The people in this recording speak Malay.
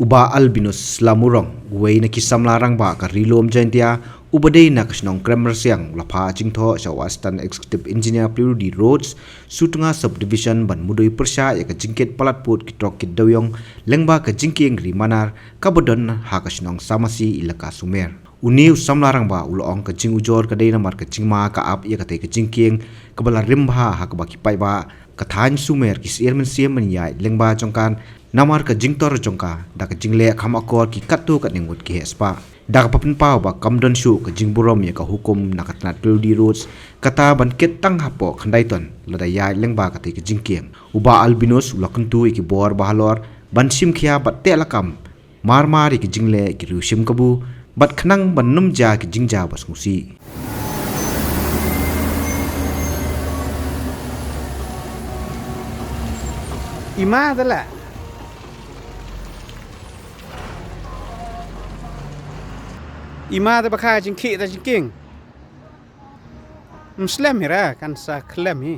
uba albinus lamurong wei na kisam larang ba ka rilom jantia ubadei na kasnong kramer siang lapa jingtho shawastan executive engineer Plurudi Roads sutunga subdivision ban mudoi persya ya ka jingket palatput kitrok kidoyong lengba ka jingking rimanar kabodon ha kasnong samasi ilaka sumer uniu samlarang ba ulong ka jing ujor ka dei namar ka jingma ka ap ya ka te ka jingking kabala rimba ha ka baki pai ba ka than sumer kisir men siam men yai lengba jongkan namar ka jingtor jongka da ka jingle khamakor ki katu ka ningut ki hespa da ka papin pau ba kamdon shu ka jingburom ya ka hukum na ka tnat Plurudi Roads kata ban ket tang hapo khandai ton lada yai lengba ka te ka jingking uba albinos ulakuntu ki bor bahalor ban sim khia bat te lakam marmar ki jingle ki rusim kabu bat khnang ban num ja ki jingja bas ngusi ima dala ima da bakha jingki da jingking muslim hira kan sa klem hi